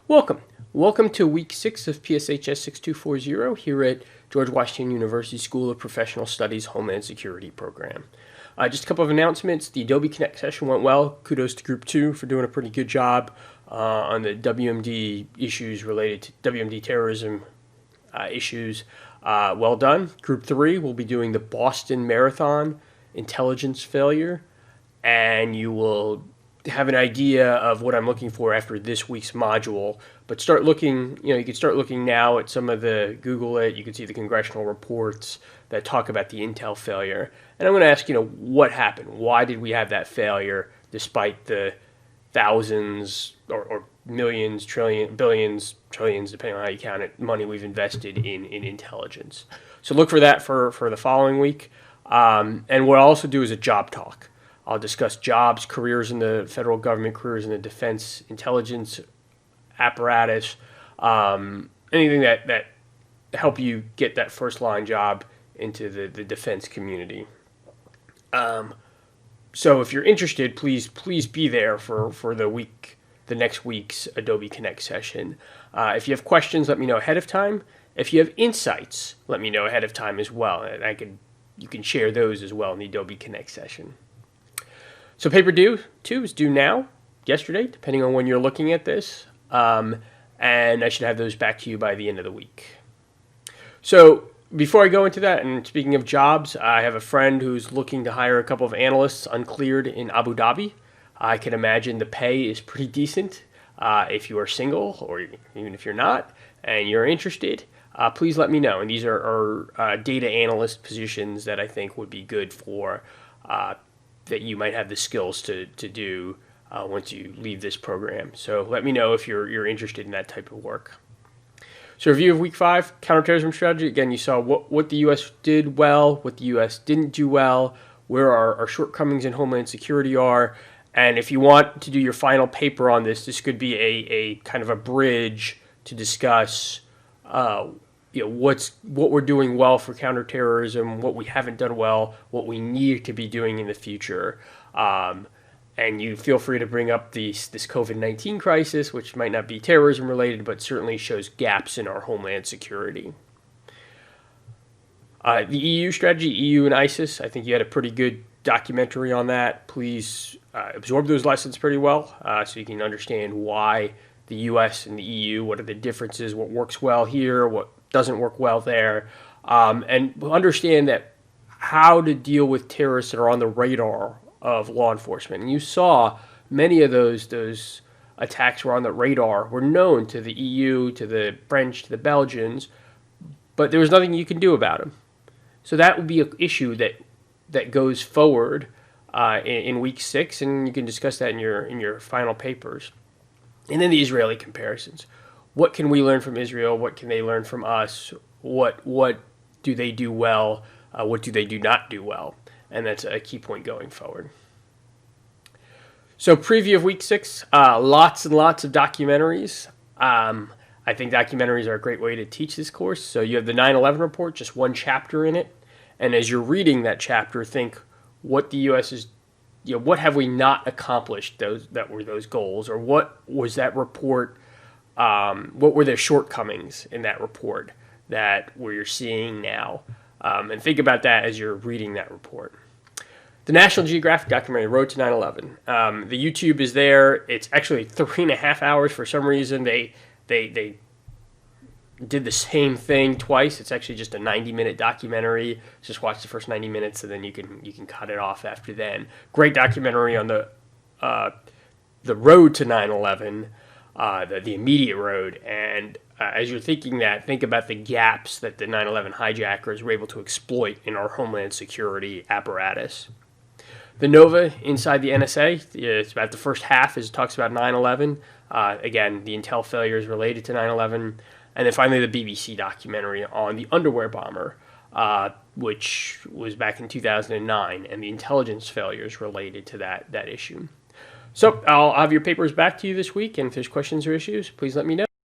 Welcome. Welcome to week 6 of PSHS 6240 here at George Washington University School of Professional Studies Homeland Security Program. Just a couple of announcements. The Adobe Connect session went well. Kudos to Group 2 for doing a pretty good job on the WMD issues related to WMD terrorism issues. Well done. Group 3 will be doing the Boston Marathon intelligence failure, and you will have an idea of what I'm looking for after this week's module. But start looking, you can start looking now at some of the, Google it, you can see the congressional reports that talk about the intel failure. And I'm going to ask, what happened? Why did we have that failure despite the thousands or millions, billions, trillions, depending on how you count it, money we've invested in intelligence? So look for that for the following week. And what I'll also do is a job talk. I'll discuss jobs, careers in the federal government, careers in the defense intelligence apparatus, anything that help you get that first line job into the defense community. So if you're interested, please be there for the next week's Adobe Connect session. If you have questions, let me know ahead of time. If you have insights, let me know ahead of time as well, and you can share those as well in the Adobe Connect session. So paper 2 is due now, yesterday, depending on when you're looking at this, and I should have those back to you by the end of the week. So before I go into that, and speaking of jobs, I have a friend who's looking to hire a couple of analysts uncleared in Abu Dhabi. I can imagine the pay is pretty decent if you are single, or even if you're not, and you're interested. Please let me know. And these are data analyst positions that I think would be good for that you might have the skills to do once you leave this program. So let me know if you're interested in that type of work. So review of week 5, counterterrorism strategy. Again, you saw what the U.S. did well, what the U.S. didn't do well, where our shortcomings in Homeland Security are. And if you want to do your final paper on this could be a kind of a bridge to discuss what we're doing well for counterterrorism, what we haven't done well, what we need to be doing in the future. And you feel free to bring up this COVID-19 crisis, which might not be terrorism related, but certainly shows gaps in our homeland security. The EU strategy, EU and ISIS, I think you had a pretty good documentary on that. Please absorb those lessons pretty well so you can understand why the US and the EU, what are the differences, what works well here, what doesn't work well there, and understand that how to deal with terrorists that are on the radar of law enforcement. And you saw many of those attacks were on the radar, were known to the EU, to the French, to the Belgians, but there was nothing you can do about them. So that would be an issue that goes forward in week 6, and you can discuss that in your final papers. And then the Israeli comparisons. What can we learn from Israel? What can they learn from us? What do they do well? What do they do not do well? And that's a key point going forward. So preview of week 6, lots and lots of documentaries. I think documentaries are a great way to teach this course. So you have the 9/11 report, just one chapter in it. And as you're reading that chapter, think what the U.S. is, what have we not accomplished that were those goals? Or what was that report, what were the shortcomings in that report that we're seeing now? And think about that as you're reading that report. The National Geographic documentary, Road to 9/11. The YouTube is there. It's actually 3.5 hours. For some reason, they did the same thing twice. It's actually just a 90-minute documentary. Just watch the first 90 minutes, and then you can cut it off after then. Great documentary on the road to 9/11, the immediate road. And as you're thinking that, think about the gaps that the 9/11 hijackers were able to exploit in our homeland security apparatus. The Nova inside the NSA, it's about the first half as it talks about 9/11. Again, the intel failures related to 9/11. And then finally the BBC documentary on the underwear bomber, which was back in 2009, and the intelligence failures related to that issue. So I'll have your papers back to you this week, and if there's questions or issues, please let me know.